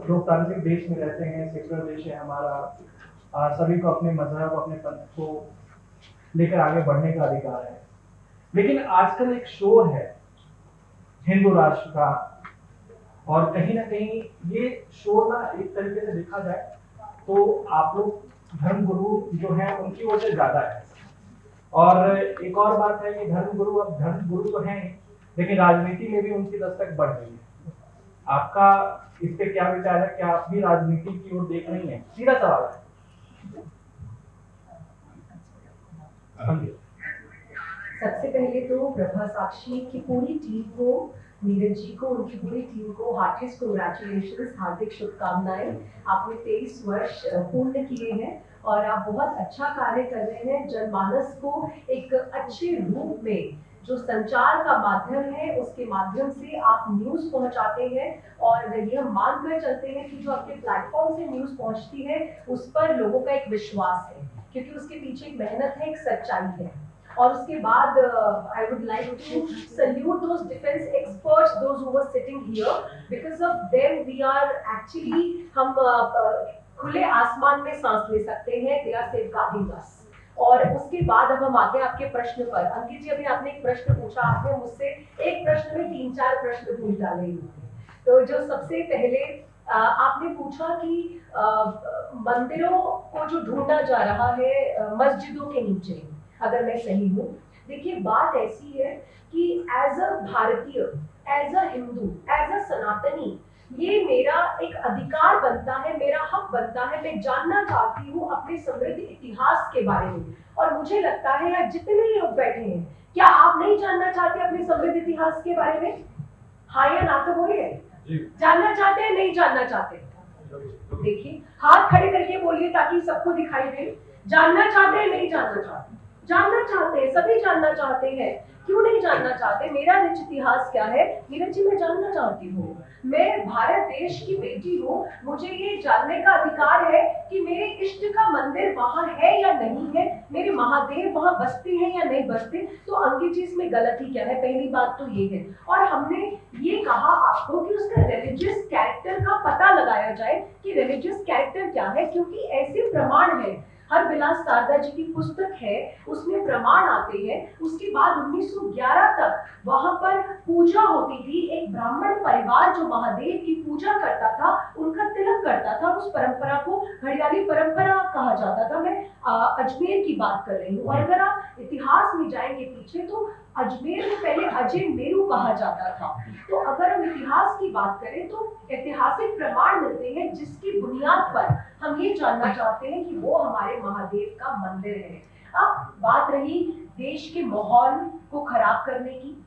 लोकतांत्रिक देश में रहते हैं, सेक्युलर देश है हमारा, सभी को अपने मजहब, अपने पंथ को लेकर आगे बढ़ने का अधिकार है। लेकिन आजकल एक शोर है हिंदू राष्ट्र का, और कहीं ना कहीं ये शोर ना एक तरीके से देखा जाए तो आप लोग धर्मगुरु जो है उनकी वजह ज्यादा है। और एक और बात है कि धर्मगुरु अब धर्मगुरु तो हैं, लेकिन राजनीति में भी उनकी दस्तक बढ़ रही है। आपका इस पे क्या विचार है? क्या आप भी राजनीति की ओर देख रही हैं? सीधा सवाल है। सबसे पहले तो प्रभा साक्षी की पूरी टीम को, नीरज जी को, उनकी पूरी टीम को हार्टिएस्ट कांग्रेचुलेशंस, हार्दिक शुभकामनाएं। आपने 23 वर्ष पूर्ण किए हैं और आप बहुत अच्छा कार्य कर रहे हैं। जनमानस को एक अच्छे रूप में, जो संचार का माध्यम है उसके माध्यम से आप न्यूज़ पहुंचाते हैं, और ये हम मान कर चलते हैं कि जो आपके प्लेटफॉर्म से न्यूज़ पहुंचती है उस पर लोगों का एक विश्वास है, क्योंकि उसके पीछे एक मेहनत है, एक सच्चाई है। और उसके बाद I would like to salute those defense experts, those who were sitting here. Because of them we are actually, हम खुले आसमान में सांस ले सकते हैं। They are safeguarding us. और उसके बाद अब हम आते हैं आपके प्रश्न पर। अंकित जी, अभी आपने एक प्रश्न पूछा, आपने मुझसे एक प्रश्न में 3-4 प्रश्न पूछ डाले हैं। तो जो सबसे पहले आपने पूछा कि मंदिरों को जो ढूंढा जा रहा है मस्जिदों के नीचे, अगर मैं सही हूँ। देखिए, बात ऐसी है कि as a Bharatiya, as a Hindu, as a Sanatani, ये मेरा एक अधिकार बनता है, मेरा हक बनता है। मैं जानना चाहती हूँ अपने समृद्ध इतिहास के बारे में। और मुझे लगता है यहाँ जितने लोग बैठे हैं, क्या आप नहीं जानना चाहते अपने समृद्ध इतिहास के बारे में? हाँ या ना तो बोलिए। जानना चाहते हैं, नहीं जानना चाहते? देखिए, हाथ खड़े करके बोलिए ताकि सबको दिखाई दे। जानना चाहते हैं, नहीं जानना चाहते? जानना चाहते हैं, सभी जानना चाहते हैं। क्यों नहीं जानना चाहते? मेरा रिच इतिहास क्या है? नीरज जी, मैं जानना चाहती हूँ। मैं भारत देश की बेटी हूँ, मुझे ये जानने का अधिकार है कि मेरे इष्ट का मंदिर वहाँ है या नहीं है, मेरे महादेव वहाँ बसते हैं या नहीं बसते। तो अंकित जी, इसमें गलती क्या है? पहली बात तो ये है। और हमने ये कहा आपको कि उसका रिलीजियस कैरेक्टर का पता लगाया जाए कि रिलीजियस कैरेक्टर क्या है, क्योंकि ऐसे प्रमाण है। हरबिलास शारदा जी की पुस्तक है, उसमें प्रमाण आते हैं। उसके बाद 1911 तक वहां पर पूजा होती थी। एक ब्राह्मण परिवार जो महादेव की पूजा करता था, उनका तिलक करता था। उस परंपरा को घड़ियाली परंपरा कहा जाता था। मैं अजमेर की बात कर रही हूँ। और अगर आप इतिहास में जाएंगे पीछे, तो अजमेर में पहले अजय मेरू कहा जाता था। तो अगर हम इतिहास की बात करें तो ऐतिहासिक प्रमाण मिलते हैं, जिसकी बुनियाद पर हम ये जानना चाहते हैं कि वो हमारे महादेव का मंदिर है। अब बात रही देश के माहौल को खराब करने की।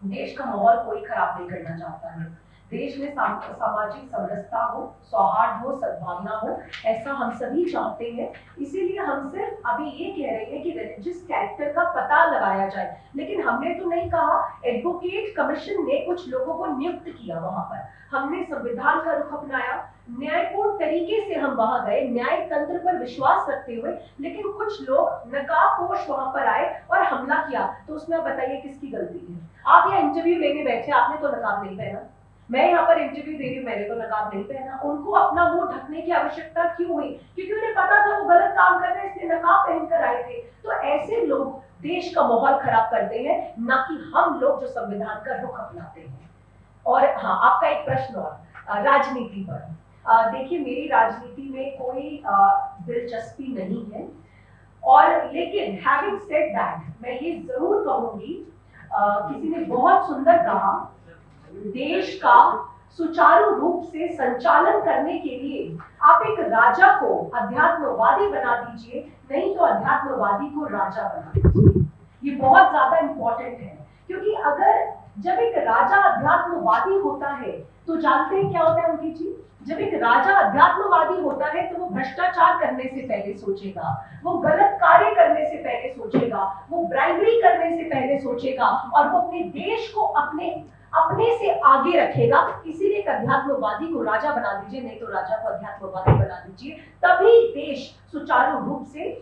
देश का माहौल कोई खराब नहीं करना चाहता है। देश में सामाजिक समरसता हो, सौहार्द हो, सद्भावना हो, ऐसा हम सभी चाहते हैं। इसीलिए हम सिर्फ अभी ये कह रहे हैं कि रिलीजियस कैरेक्टर का पता लगाया जाए। लेकिन हमने तो नहीं कहा, एडवोकेट कमीशन ने कुछ लोगों को नियुक्त किया वहां पर। हमने संविधान का रुख अपनाया, न्यायपूर्ण तरीके से हम वहां गए, न्याय तंत्र पर विश्वास रखते हुए। लेकिन कुछ लोग नकाबपोश वहां पर आए और हमला किया। तो उसमें आप बताइए किसकी गलती है? आप यहाँ इंटरव्यू लेने बैठे, आपने तो नकाब नहीं पहना। मैं यहाँ पर इंटरव्यू दे रही हूँ, मैंने तो नकाब नहीं पहना। उनको अपना मुंह ढकने की आवश्यकता क्यों हुई? क्योंकि उन्हें पता था वो गलत काम कर रहे हैं, इसलिए नकाब पहनकर आए थे। तो ऐसे लोग देश का माहौल खराब करते हैं, ना कि हम लोग जो संविधान का रुख अपनाते हैं। और हाँ, आपका एक प्रश्न और राजनीति पर। देखिए, मेरी राजनीति में कोई दिलचस्पी नहीं है। और लेकिन हैविंग सेड दैट, मैं ये जरूर कहूंगी, किसी ने बहुत सुंदर कहा, देश का सुचारू रूप से संचालन करने के लिए आप एक राजा को अध्यात्मवादी बना दीजिए, नहीं तो अध्यात्मवादी को राजा बना दीजिए। ये बहुत ज्यादा इंपॉर्टेंट है, क्योंकि अगर जब एक राजा अध्यात्मवादी होता है तो जानते हैं क्या होता है अंकित जी? जब एक राजा अध्यात्मवादी होता है तो वो भ्रष्टाचार करने से पहले सोचेगा, वो गलत कार्य करने से पहले सोचेगा, वो ब्राइबरी करने से पहले सोचेगा, और वो अपने देश को अपने से आगे रखेगा। इसीलिए एक अध्यात्मवादी को राजा बना दीजिए, नहीं तो राजा को अध्यात्मवादी बना दीजिए, तभी देश सुचारू रूप से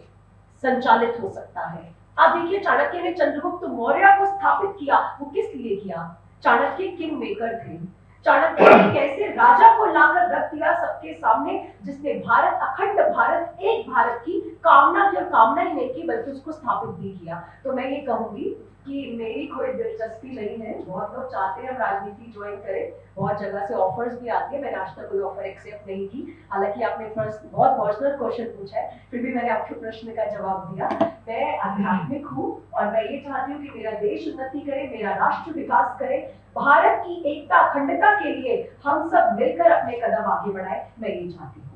संचालित हो सकता है। आप देखिए, चाणक्य ने चंद्रगुप्त मौर्य को स्थापित किया, वो किस लिए किया? चाणक्य किंग मेकर थे। चाणक्य ने कैसे राजा को लाकर रख दिया सबके सामने, जिसने भारत, अखंड भारत, एक भारत की कामना की, और कामना ही नहीं की बल्कि उसको स्थापित भी किया। तो मैं ये कहूंगी कि मेरी कोई दिलचस्पी नहीं है, बहुत लोग चाहते हैं हम राजनीति ज्वाइन करें, बहुत जगह से ऑफर्स भी आती है, मैंने आज तक कोई ऑफर एक्सेप्ट नहीं की। हालांकि आपने फर्स्ट बहुत पर्सनल क्वेश्चन पूछा है, फिर भी मैंने आपके प्रश्न का जवाब दिया। मैं आध्यात्मिक हूँ और मैं ये चाहती हूँ कि मेरा देश उन्नति करे, मेरा राष्ट्र विकास करे, भारत की एकता अखंडता के लिए हम सब मिलकर अपने कदम आगे बढ़ाए, मैं ये चाहती हूँ।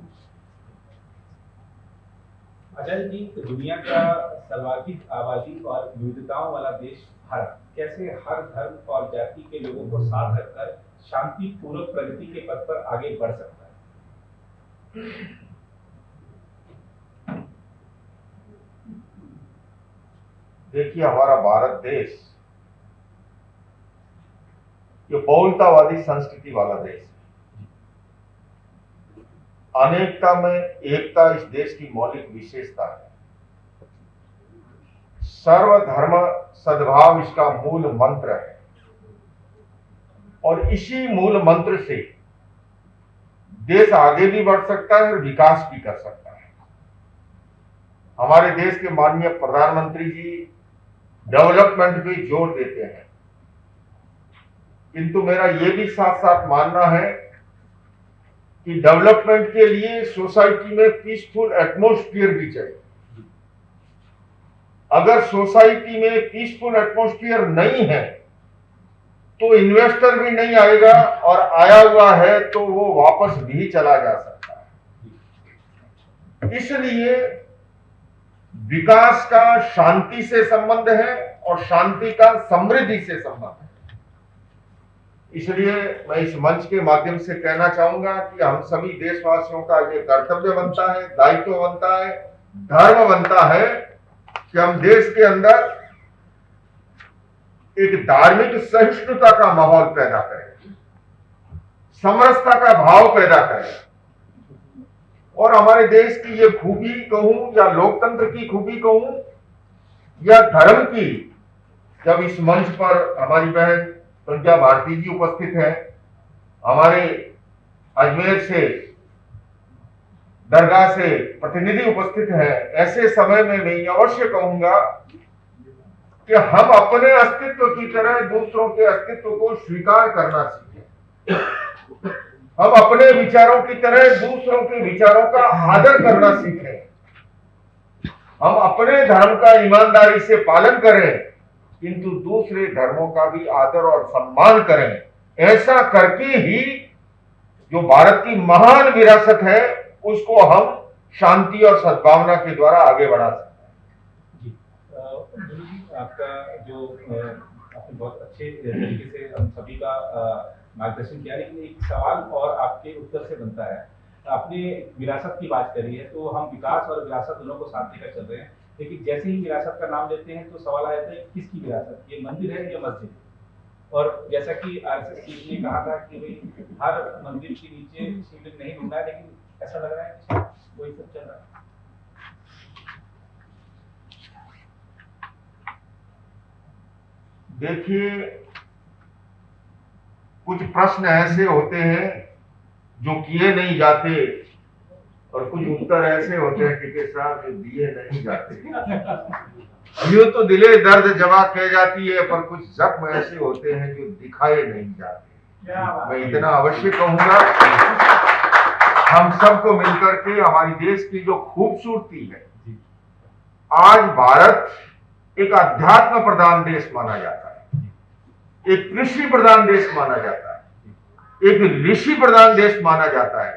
आचार्य जी, दुनिया का सर्वाधिक आबादी और विविधताओं वाला देश भारत कैसे हर धर्म और जाति के लोगों को साथ रखकर शांतिपूर्वक प्रगति के पथ पर आगे बढ़ सकता है? देखिए, हमारा भारत देश ये बहुलतावादी संस्कृति वाला देश है। अनेकता में एकता इस देश की मौलिक विशेषता है। सर्वधर्म सद्भाव इसका मूल मंत्र है और इसी मूल मंत्र से देश आगे भी बढ़ सकता है और विकास भी कर सकता है। हमारे देश के माननीय प्रधानमंत्री जी डेवलपमेंट पे जोर देते हैं, किंतु मेरा ये भी साथ साथ मानना है कि डेवलपमेंट के लिए सोसाइटी में पीसफुल एटमॉस्फेयर भी चाहिए। अगर सोसाइटी में पीसफुल एटमॉस्फेयर नहीं है तो इन्वेस्टर भी नहीं आएगा, और आया हुआ है तो वो वापस भी चला जा सकता है। इसलिए विकास का शांति से संबंध है और शांति का समृद्धि से संबंध है। इसलिए मैं इस मंच के माध्यम से कहना चाहूंगा कि हम सभी देशवासियों का ये कर्तव्य बनता है, दायित्व बनता है, धर्म बनता है कि हम देश के अंदर एक धार्मिक सहिष्णुता का माहौल पैदा करें, समरसता का भाव पैदा करें, और हमारे देश की ये खूबी कहूं या लोकतंत्र की खूबी कहूं या धर्म की, जब इस मंच पर हमारी बहन प्रज्ञा भारती जी उपस्थित है, हमारे अजमेर से दरगाह से प्रतिनिधि उपस्थित है, ऐसे समय में मैं अवश्य कहूंगा कि हम अपने अस्तित्व की तरह दूसरों के अस्तित्व को स्वीकार करना सीखें। हम अपने विचारों की तरह दूसरों के विचारों का आदर करना सीखें। हम अपने धर्म का ईमानदारी से पालन करें, किंतु दूसरे धर्मों का भी आदर और सम्मान करें। ऐसा करके ही जो भारत की महान विरासत है उसको हम शांति और सद्भावना के द्वारा आगे बढ़ा सकते हैं। जी, आपका जो आपने बहुत अच्छे तरीके से हम सभी का मार्गदर्शन किया, लेकिन एक सवाल और आपके उत्तर से बनता है। आपने विरासत की बात करी है, तो हम विकास और विरासत दोनों को साथ लेकर चल रहे हैं, लेकिन जैसे ही विरासत का नाम लेते हैं तो सवाल आ जाता है किसकी विरासत, ये मंदिर है या मस्जिद। और जैसा कि आरएसएस चीफ ने कहा था कि भाई हर मंदिर के नीचे शिवलिंग नहीं ढूंढना है, लेकिन ऐसा लग रहा है कि वही सब चल रहा है। देखिए, कुछ प्रश्न ऐसे होते हैं जो किए नहीं जाते और कुछ उत्तर ऐसे होते हैं टीके साहब जो दिए नहीं जाते। यूं तो दिले दर्द जवा कह जाती है, पर कुछ जख्म ऐसे होते हैं जो दिखाए नहीं जाते। मैं इतना अवश्य कहूंगा, हम सबको मिलकर के हमारी देश की जो खूबसूरती है, आज भारत एक अध्यात्म प्रधान देश माना जाता है, एक कृषि प्रधान देश माना जाता है, एक ऋषि प्रधान देश माना जाता है,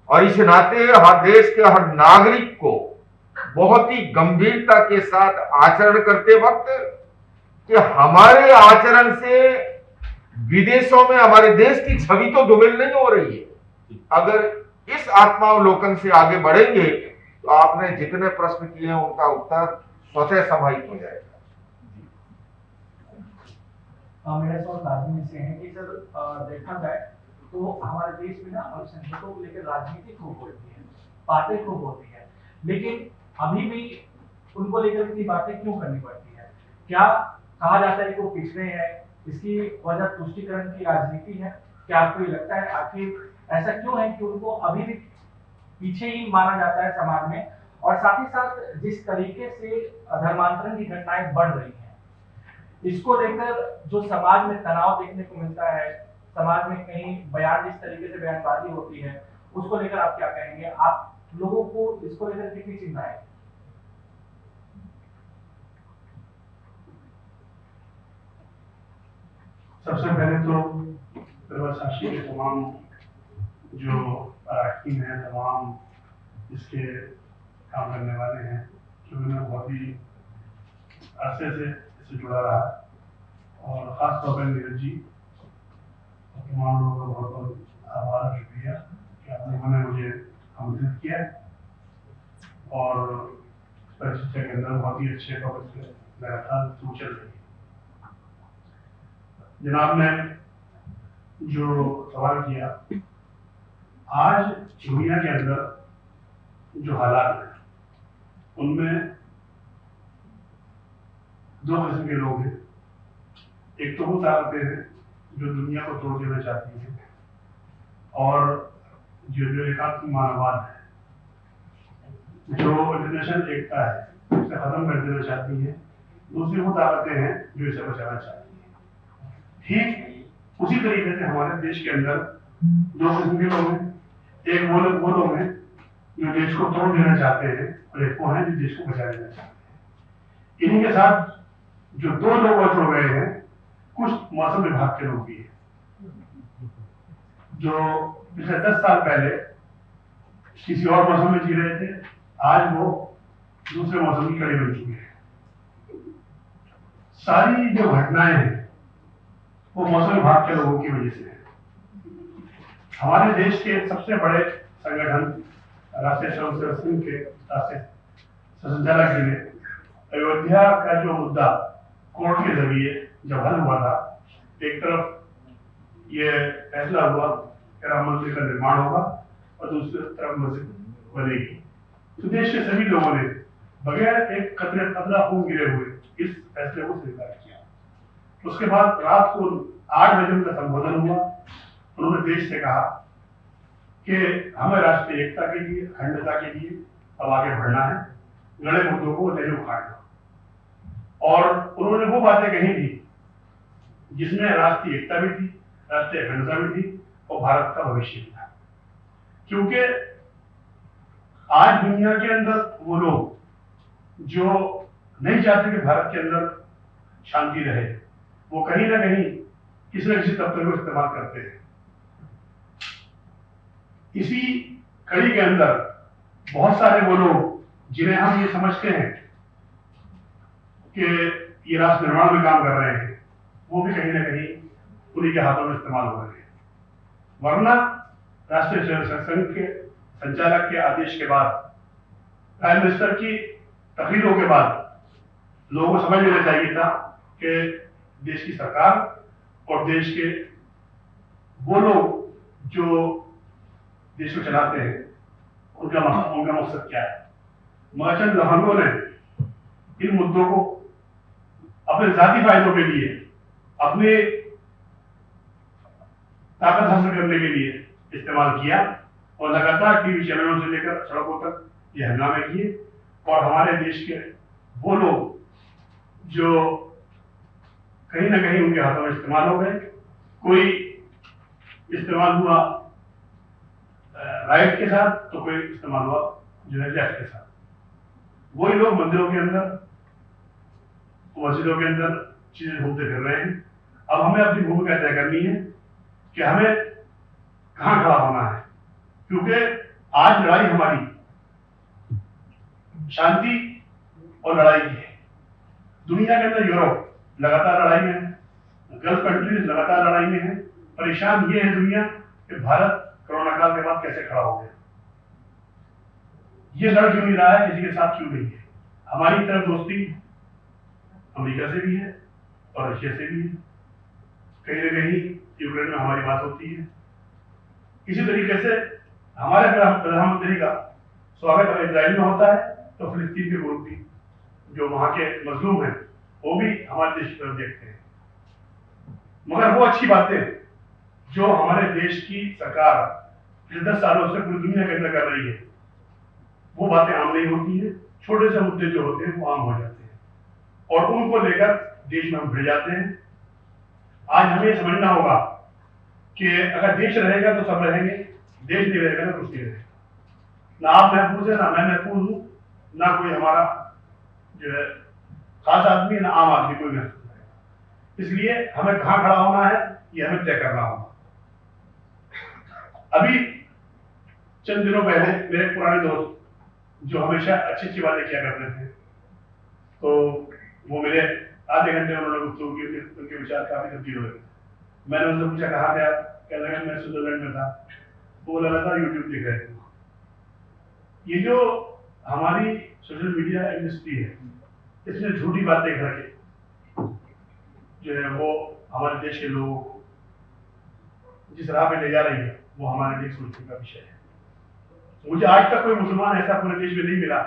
और इस नाते हर देश के हर नागरिक को बहुत ही गंभीरता के साथ आचरण करते वक्त कि हमारे आचरण से विदेशों में हमारे देश की छवि तो धूमिल नहीं हो रही है। अगर इस आत्मावलोकन से आगे बढ़ेंगे तो आपने जितने प्रश्न किए हैं उनका उत्तर स्वतः समाहित हो जाएगा। मेरा सवाल लाजमी से है कि सर देखा जाए तो हमारे देश में ना अल्पसंख्यकों को लेकर राजनीति खूब होती है, बातें खूब होती है, लेकिन अभी भी उनको लेकर इतनी बातें क्यों करनी पड़ती है? क्या कहा जाता है कि वो पिछड़े हैं, इसकी वजह तुष्टीकरण की राजनीति है, क्या आपको ये लगता है आखिर ऐसा क्यों है कि उनको अभी भी पीछे ही माना जाता है समाज में? और साथ ही साथ जिस तरीके से धर्मांतरण की घटनाएं बढ़ रही हैं, इसको लेकर जो समाज में तनाव देखने को मिलता है, समाज में कहीं बयान जिस तरीके से बयानबाजी होती है, उसको लेकर आप क्या कहेंगे? आप लोगों को इसको लेकर कितनी चिंता है? सबसे पहले तो प्रभासाक्षी के तमाम जो अराकीन हैं, तमाम इसके काम करने वाले हैं, क्योंकि मैं बहुत ही अरसे से इससे जुड़ा रहा, और ख़ास तौर पर नीरज जी और तमाम लोगों का बहुत बहुत आभार और शुक्रिया कि आप लोगों ने मुझे आमंत्रित किया और परिचर्चा के अंदर बहुत ही अच्छे टॉपिक पे लगातार चल रही है। जनाब ने जो सवाल किया, आज दुनिया के अंदर जो हालात हैं उनमें दो किस्म के लोग हैं। एक तो वो ताकतें हैं जो दुनिया को तोड़ देना चाहती हैं, और जो एकात्म मानववाद है, जो इंटरनेशनल एकता है, उसे खत्म कर देना चाहती है। दूसरी वो ताकतें हैं जो इसे बचाना चाहती हैं। ठीक उसी तरीके से हमारे देश के अंदर दो किस्म के लोग हैं। एक वो लोग हैं जो देश को तोड़ देना चाहते हैं, और एक वो हैं जो देश को बचा देना चाहते हैं। इन्हीं के साथ जो दो लोग और जुड़ गए हैं, कुछ मौसम विभाग के लोग भी हैं, जो पिछले 10 साल पहले किसी और मौसम में जी रहे थे, आज वो दूसरे मौसम की कड़ी बन चुके हैं। सारी जो घटनाएं हैं वो मौसम विभाग के लोगों की वजह से है। हमारे देश के सबसे बड़े संगठन राष्ट्रीय स्वयं सेवक संघ के राष्ट्रीय संचालक जी ने अयोध्या का जो मुद्दा कोर्ट के जरिए जब हल हुआ था, एक तरफ ये फैसला हुआ कि राम मंदिर का निर्माण होगा और दूसरी तरफ मस्जिद बनेगी, तो देश के सभी लोगों ने बगैर एक कतरा खून गिरे हुए इस फैसले को स्वीकार किया। उसके बाद रात को 8 बजे उनका संबोधन हुआ। उन्होंने देश से कहा कि हमें राष्ट्रीय एकता के लिए, अखंडता के लिए अब आगे बढ़ना है, गड़े मुद्दों को नहीं उखाड़ना। और उन्होंने वो बातें कही थी जिसमें राष्ट्रीय एकता भी थी, राष्ट्रीय अखंडता भी थी, और भारत का भविष्य भी था। क्योंकि आज दुनिया के अंदर वो लोग जो नहीं चाहते कि भारत के अंदर शांति रहे, वो कहीं ना कहीं किसी न किसी तत्व को इस्तेमाल करते हैं। इसी कड़ी के अंदर बहुत सारे वो लोग जिन्हें हम ये समझते हैं कि ये राष्ट्र निर्माण में काम कर रहे हैं, वो भी कहीं ना कहीं उन्हीं के हाथों में इस्तेमाल हो रहे हैं। वरना राष्ट्रीय स्वयंसेवक संघ के संचालक के आदेश के बाद, प्राइम मिनिस्टर की तकरीरों के बाद लोगों को समझ लेना चाहिए था कि देश की सरकार और देश के वो लोग जो देश को चलाते हैं उनका मकसद क्या है। मगर चंद लफंगों ने इन मुद्दों को अपने जाती फायदों के लिए, अपने ताकत हासिल करने के लिए इस्तेमाल किया, और लगातार टीवी चैनलों से लेकर सड़कों तक ये हंगामे किए। और हमारे देश के वो लोग जो कहीं ना कहीं उनके हाथों में इस्तेमाल हो गए, कोई इस्तेमाल हुआ राइट के साथ, तो कोई इस्तेमाल हुआ जो है लेफ्ट के साथ। वही लोग मंदिरों के अंदर, मस्जिदों के अंदर चीजें घूमते फिर रहे हैं। अब हमें अपनी भूमिका तय करनी है कि हमें कहाँ खड़ा होना है, क्योंकि आज लड़ाई हमारी शांति और लड़ाई की है। दुनिया के अंदर यूरोप लगातार लड़ाई में है, गल्फ कंट्रीज लगातार लड़ाई में है। परेशान ये है दुनिया कि भारत कोरोना काल के बाद कैसे खड़ा हो गया, ये लड़ क्यों नहीं रहा है, किसी के साथ क्यों नहीं है। हमारी तरफ दोस्ती अमेरिका से भी है और रशिया से भी है, कहीं ना कहीं यूक्रेन में हमारी बात होती है। इसी तरीके से हमारे प्रधानमंत्री का स्वागत अगर इजराइल में होता है, तो फिलिस्तीन के लोग भी जो वहां के मजलूम हैं वो भी हमारे देश की तरफ देखते हैं। मगर वो अच्छी बातें जो हमारे देश की सरकार पिछले 10 सालों से पूरी दुनिया के अंदर कर रही है, वो बातें आम नहीं होती हैं। छोटे से मुद्दे जो होते हैं वो आम हो जाते हैं और उनको लेकर देश में हम भिड़ जाते हैं। आज हमें समझना होगा कि अगर देश रहेगा तो सब रहेंगे, देश नहीं रहेगा तो कुछ नहीं रहेगा। ना आप महफूज है, ना मैं महफूज हूँ, ना कोई हमारा जो है खास आदमी, ना आम आदमी कोई महफूज है। इसलिए हमें कहाँ खड़ा होना है ये हमें तय करना होगा। अभी चंद दिनों पहले मेरे पुराने दोस्त जो हमेशा अच्छी अच्छी बातें किया करते थे, तो वो मेरे आधे घंटे उन्होंने गुफ्तगू की, उनके विचार काफी तब्दील हुए। मैंने उनसे पूछा कहाँ थे आप, कहने लगा मैं स्विट्जरलैंड में था। वो लगातार यूट्यूब देख रहे थे। ये जो हमारी सोशल मीडिया इंडस्ट्री है, इसमें झूठी बातें करके जो है वो हमारे देश के लोगों को जिस राह पे ले जा रही है वो हमारे लिए सोचने का विषय है। मुझे आज तक कोई मुसलमान ऐसा पूरे देश में नहीं मिला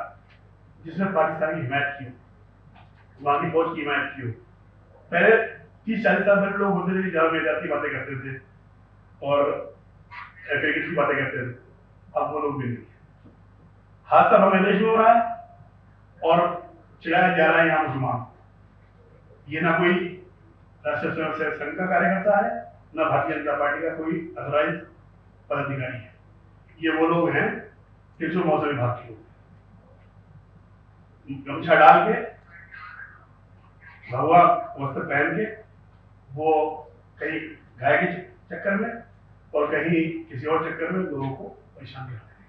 जिसने पाकिस्तान की हिमायत की हो, वहां की फौज की हिमायत की हो। पहले 30-40 साल पहले लोग होते थे कि जहाँ में जाती बातें करते थे और क्रिकेट की बातें करते थे, अब वो लोग भी नहीं। हादसा हमारे देश में हो रहा है और चिढ़ाया जा रहा है यहाँ मुसलमान। ये ना कोई राष्ट्रीय स्वयंसेवक संघ का कार्यकर्ता है, ना भारतीय जनता पार्टी का कोई अथॉराइज पदाधिकारी है। ये वो लोग हैं कि जो मौसम विभाग के लोग, गमछा डाल के, भगवा वस्त्र पहन के, वो कहीं गाय के चक्कर में और कहीं किसी और चक्कर में लोगों को परेशान करते हैं।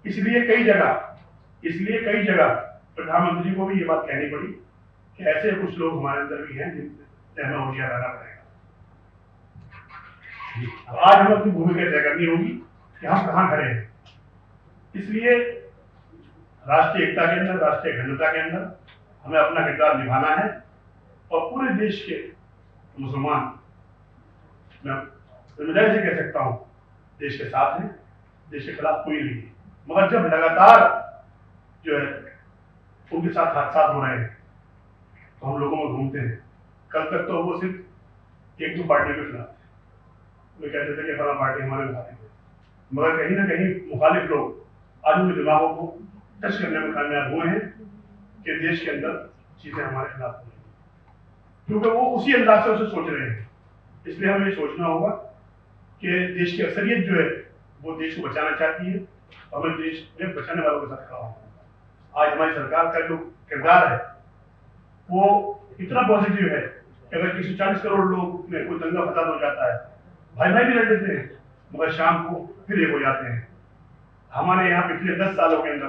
इसलिए कई जगह प्रधानमंत्री को भी ये बात कहनी पड़ी कि ऐसे कुछ लोग हमारे अंदर भी हैं जिनसे हमें होशियार रहना पड़ेगा। आज हमें अपनी भूमिका तय करनी होगी कि हम कहाँ खड़े हैं। इसलिए राष्ट्रीय एकता के अंदर, राष्ट्रीय अखंडता के अंदर हमें अपना किरदार निभाना है और पूरे देश के मुसलमान, मैं जिम्मेदारी से कह सकता हूँ, देश के साथ हैं, देश के खिलाफ कोई नहीं है। मगर जब लगातार जो है उनके साथ हादसा हो रहे हैं तो हम लोगों में घूमते हैं। कल तक तो वो सिर्फ 1-2 पार्टियों के खिलाफ थे, वे कहते थे कि फलां पार्टी हमारे मुखालिफ है, मगर कहीं ना कहीं मुखालिफ लोग आज उनके दिमागों को टच करने में कामयाब हुए हैं कि देश के अंदर चीजें हमारे खिलाफ हो रही हैं, क्योंकि वो उसी अंदाज से उसे सोच रहे हैं। इसलिए हमें सोचना होगा कि देश की अक्सरियत जो है वो देश को बचाना चाहती है, हमें देश में बचाने वालों के साथ खड़ा होना। आज हमारी सरकार का जो किरदार है वो इतना पॉजिटिव है कि अगर किसी 40 करोड़ लोग में कोई दंगा फसाद हो जाता है, भाई भाई भी लड़ लेते हैं, मगर शाम को फिर एक हो जाते हैं। हमारे यहाँ पिछले 10 सालों के अंदर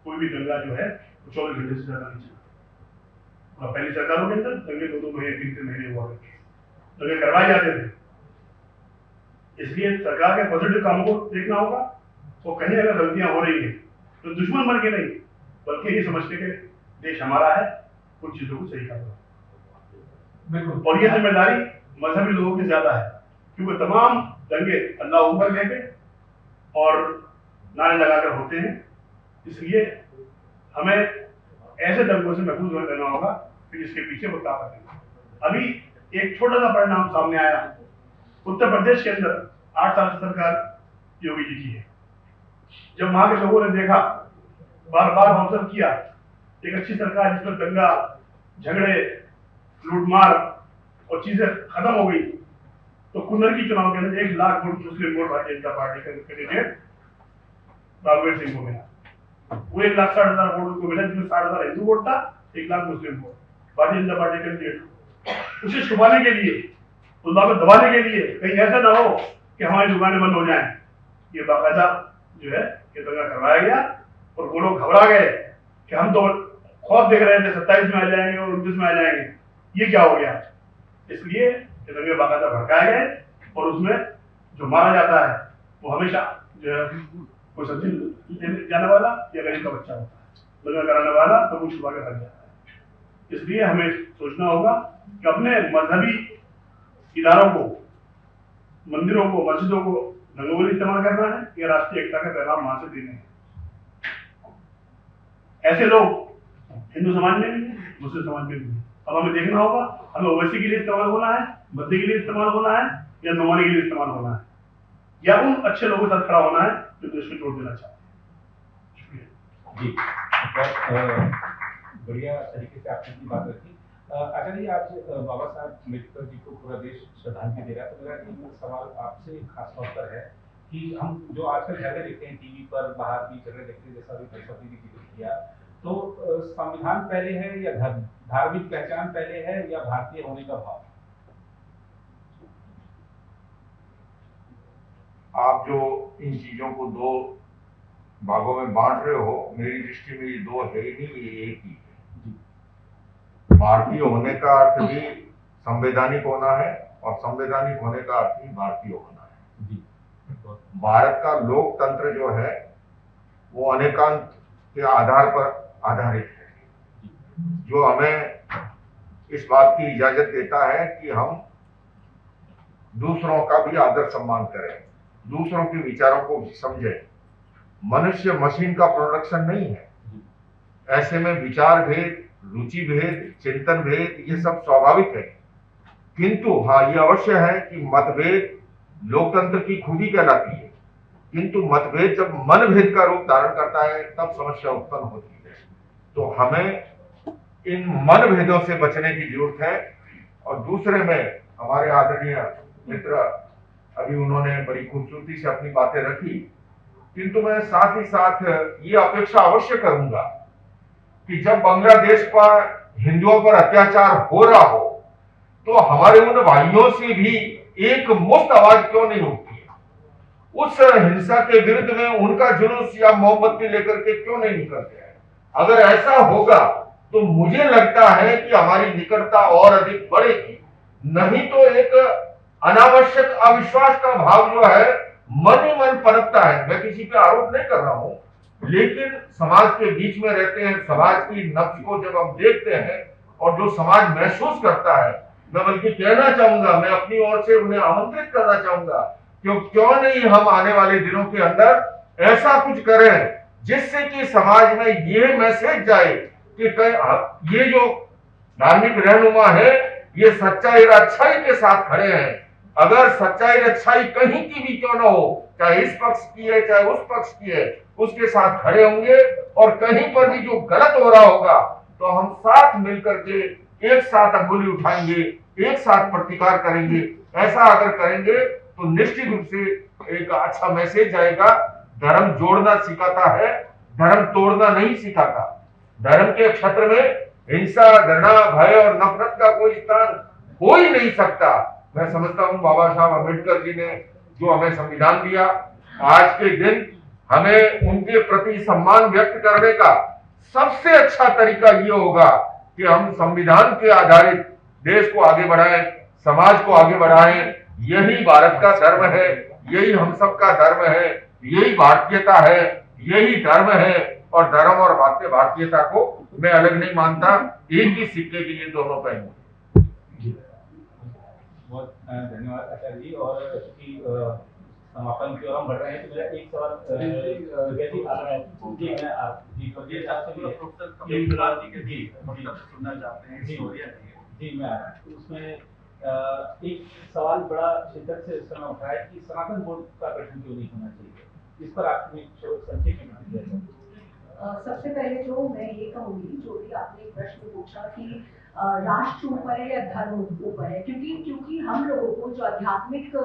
कोई भी दंगा जो है वो 24 घंटे से ज्यादा नहीं चला। और पहली सरकारों के अंदर दंगे 2-2 महीने 3-3 महीने हुआ करते, दंगे करवाए जाते थे। इसलिए सरकार के पॉजिटिव कामों को देखना होगा, तो कहीं अगर गलतियां हो रही हैं तो दुश्मन बन के नहीं, बल्कि ये समझते कि देश हमारा है, कुछ चीजों को सही करना। और ये जिम्मेदारी मजहबी लोगों की ज्यादा है, क्योंकि तमाम दंगे अल्लाह ऊपर लेके और नारे लगाकर होते हैं। इसलिए हमें ऐसे दंगों से महफूज रहना होगा कि जिसके पीछे वो ताकत है। अभी एक छोटा सा परिणाम सामने आया, उत्तर प्रदेश के अंदर 8 साल से सरकार योगी जी की है। जब वहां के लोगों ने देखा, बार बार ऑब्जर्व किया, एक अच्छी सरकार जिसमें दंगा, झगड़े, लूटमार और चीजें खत्म हो गई, तो कुंदरकी चुनाव के अंदर 1 लाख वोट मुस्लिम वोट भारतीय जनता पार्टी के कैंडिडेट राघवेंद्र सिंह को मिला। वो 1,60,000 वोट को मिला, जिसमें 60,000 हिंदू वोट था, 1 लाख मुस्लिम वोट भारतीय जनता पार्टी के कैंडिडेट। उसे छुपाने के लिए, उस बात को दबाने के लिए, कहीं ऐसा ना हो कि हमारी दुकानें बंद हो जाएं, ये बाकायदा जो है ये दंगा करवाया गया। और वो लोग घबरा गए कि हम तो खौफ देख रहे थे 27 में आ जाएंगे और 29 में आ जाएंगे, ये क्या हो गया। इसलिए ये दंगे बाकायदा भड़काए गए और उसमें जो मारा जाता है वो हमेशा जो है कोई सब्जी जाने वाला या गरीब का बच्चा होता है, दंगा कराने वाला तो वो छुपा के भाग जाता है। इसलिए हमें सोचना होगा कि अपने मजहबी इदारों को, मंदिरों को, मस्जिदों को दंगों में इस्तेमाल करना है या राष्ट्रीय एकता का पैगाम वहां से देने हैं। ऐसे लोग हिंदू समाज में भी है, मुस्लिम समाज में भी है। अब हमें देखना होगा, हमें ओवैसी के लिए इस्तेमाल होना है, मध्य के लिए इस्तेमाल होना है या नुमाने के लिए इस्तेमाल होना है, या उन अच्छे लोगों के साथ खड़ा होना है जो देश को जोड़ देना चाहते हैं। शुक्रिया जी, बहुत बढ़िया तरीके से आपने अपनी बात रखी। आचार्य जी, आज बाबा साहब अम्बेडकर जी को पूरा देश श्रद्धांजलि दे रहा है, तो मेरा एक सवाल आपसे खास तौर पर है कि हम जो आजकल झगड़े देखते हैं टीवी पर, बाहर भी झगड़े देखते हैं, जैसा भी बृहस्पति जी जिक्र किया, तो संविधान पहले है या धर्म, धार्मिक पहचान पहले है या भारतीय होने का भाव? आप जो इन चीजों को दो भागों में बांट रहे हो, मेरी दृष्टि में ये दो है ही नहीं, ये एक ही है। भारतीय होने का अर्थ भी संवैधानिक होना है और संवैधानिक होने का अर्थ भी भारतीय होना है। जी, भारत का लोकतंत्र जो है वो अनेकांत के आधार पर आधारित है, जो हमें इस बात की इजाजत देता है कि हम दूसरों का भी आदर सम्मान करें, दूसरों के विचारों को समझें। मनुष्य मशीन का प्रोडक्शन नहीं है। ऐसे में विचार भेद, रुचि भेद, चिंतन भेद ये सब स्वाभाविक है, किंतु हाँ ये अवश्य है कि मतभेद लोकतंत्र की खूबी कहलाती है, किंतु मतभेद जब मनभेद का रूप धारण करता है तब समस्या उत्पन्न होती है। तो हमें इन मनभेदों से बचने की जरूरत है। और दूसरे में हमारे आदरणीय मित्र अभी उन्होंने बड़ी खूबसूरती से अपनी बातें रखी, किंतु मैं साथ ही साथ ये अपेक्षा अवश्य करूंगा कि जब बांग्लादेश पर हिंदुओं पर अत्याचार हो रहा हो तो हमारे उन भाइयों से भी एक मुक्त आवाज क्यों नहीं उठती है? उस हिंसा के विरुद्ध में उनका जुलूस या मोमबत्ती लेकर के क्यों नहीं निकलते हैं? अगर ऐसा होगा तो मुझे लगता है कि हमारी निकटता और अधिक बढ़ेगी। नहीं तो एक अनावश्यक अविश्वास का भाव जो है मन ही मन पनपता है। मैं किसी पे आरोप नहीं कर रहा हूं, लेकिन समाज के बीच में रहते हैं, समाज की नब्ज को जब हम देखते हैं और जो समाज महसूस करता है, मैं बल्कि कहना चाहूंगा, मैं अपनी ओर से उन्हें आमंत्रित करना चाहूंगा क्यों नहीं हम आने वाले दिनों के अंदर ऐसा कुछ करें जिससे कि समाज में ये मैसेज जाए कि ये जो धार्मिक रहनुमा है ये सच्चाई और अच्छाई के साथ खड़े हैं। अगर सच्चाई और अच्छाई कहीं की भी क्यों ना हो, चाहे इस पक्ष की है चाहे उस पक्ष की है, उसके साथ खड़े होंगे और कहीं पर भी जो गलत हो रहा होगा तो हम साथ मिलकर के एक साथ अंगुली उठाएंगे, एक साथ प्रतिकार करेंगे। ऐसा अगर करेंगे तो निश्चित रूप से एक अच्छा मैसेज जाएगा। धर्म जोड़ना सिखाता है, धर्म तोड़ना नहीं सिखाता। धर्म के क्षेत्र में हिंसा, घृणा, भय और नफरत का कोई स्थान हो ही नहीं सकता। मैं समझता हूं बाबा साहब अम्बेडकर जी ने जो हमें संविधान दिया, आज के दिन हमें उनके प्रति सम्मान व्यक्त करने का सबसे अच्छा तरीका ये होगा कि हम संविधान के आधारित देश को आगे बढ़ाएं, समाज को आगे बढ़ाएं। यही भारत का धर्म है, यही हम सबका धर्म है, यही भारतीयता है, यही धर्म है। और धर्म और भारतीयता को मैं अलग नहीं मानता, एक ही सिक्के के ये दोनों पहलू। बहुत धन्यवाद आचार्य जी। और चूंकि समापन की ओर हम बढ़ रहे हैं तो मेरा एक सवाल सुनना चाहते हैं जी मैं उसमें एक सवाल बड़ा शिद्दत से इस समय उठाया कि सनातन बोर्ड का गठन क्यों नहीं होना चाहिए, इस पर आपने संक्षेप में प्रतिक्रिया। सबसे पहले तो मैं ये कहूंगी, जो भी आपने प्रश्न पूछा कि राष्ट्र ऊपर है या धर्म ऊपर है, क्योंकि हम लोगों को जो आध्यात्मिक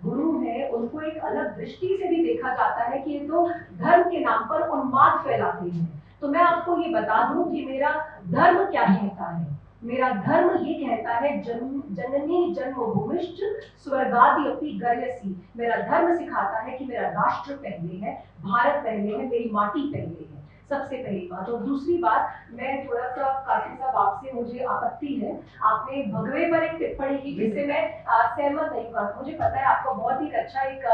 गुरु हैं उनको एक अलग दृष्टि से भी देखा जाता है कि ये तो धर्म के नाम पर उन्माद फैलाते हैं। तो मैं आपको ये बता दूं कि मेरा धर्म क्या कहता है। मेरा धर्म ये कहता है जननी जन्मभूमिश्च स्वर्गादि अपि गरीयसी। मेरा धर्म सिखाता है कि मेरा राष्ट्र पहले है, भारत पहले है, मेरी माटी पहले है। सबसे पहली बात। और दूसरी बात, मैं थोड़ा सा काशी साहब आपसे मुझे आपत्ति है, आपने भगवे पर एक टिप्पणी की जिससे मैं सहमत नहीं हुआ। मुझे पता है आपका बहुत ही अच्छा एक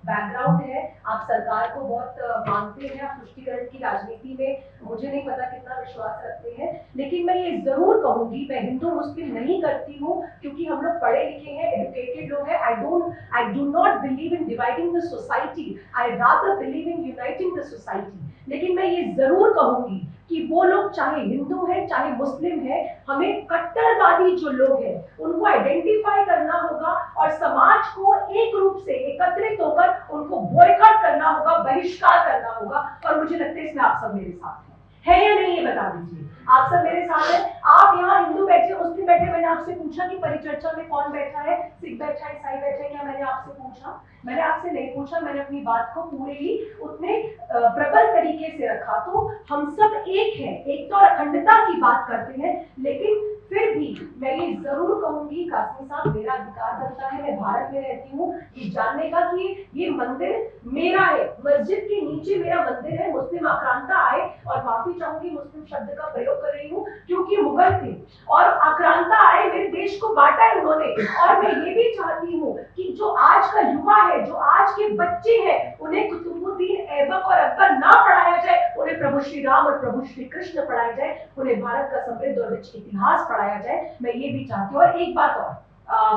बैकग्राउंड है, आप सरकार को बहुत मानते हैं, आप तुष्टीकरण की राजनीति में मुझे नहीं पता कितना विश्वास रखते हैं, लेकिन मैं ये जरूर कहूंगी, मैं हिंदू मुस्लिम नहीं करती हूँ क्योंकि हम लोग पढ़े लिखे हैं, एजुकेटेड लोग हैं। I do not believe in dividing the society, I rather believe in uniting the society. लेकिन मैं ये जरूर कहूंगी कि वो लोग चाहे हिंदू है चाहे मुस्लिम है, हमें कट्टरवादी जो लोग हैं उनको आइडेंटिफाई करना होगा और समाज को एक रूप से एकत्रित होकर उनको बॉयकॉट करना होगा, बहिष्कार करना होगा। और मुझे लगता है इसमें आप सब मेरे साथ है या नहीं, ये बता दीजिए। आप सब मेरे साथ हैं। आप यहाँ हिंदू बैठे, मुस्लिम बैठे, मैंने आपसे पूछा कि परिचर्चा में कौन बैठा है, सिख बैठा है, ईसाई बैठा है, क्या मैंने आपसे पूछा? मैंने आपसे नहीं पूछा। मैंने अपनी बात को पूरे ही उतने प्रबल तरीके से रखा। तो हम सब एक हैं, एकता और अखंडता की बात करते हैं, लेकिन फिर भी मैं ये जरूर कहूंगी कासमी साहब, मेरा अधिकार बनता है, मैं भारत में रहती हूँ, ये जानने का कि ये मंदिर मेरा है, मस्जिद के नीचे मेरा मंदिर है। मुस्लिम आक्रांता आए, और माफी चाहूंगी मुस्लिम शब्द का प्रयोग कर रही हूँ क्योंकि मुगल थे और आक्रांता आए, मेरे देश को बांटा है उन्होंने। और मैं ये भी चाहती हूँ कि जो आज का युवा है, जो आज के बच्चे हैं, उन्हें कुतुबुद्दीन ऐबक और अकबर ना पढ़ाया जाए, उन्हें प्रभु श्री राम और प्रभु श्री कृष्ण पढ़ाया जाए, उन्हें भारत का समृद्ध और रिच इतिहास पढ़ाया जाए। मैं ये भी चाहती हूँ। और एक बात और,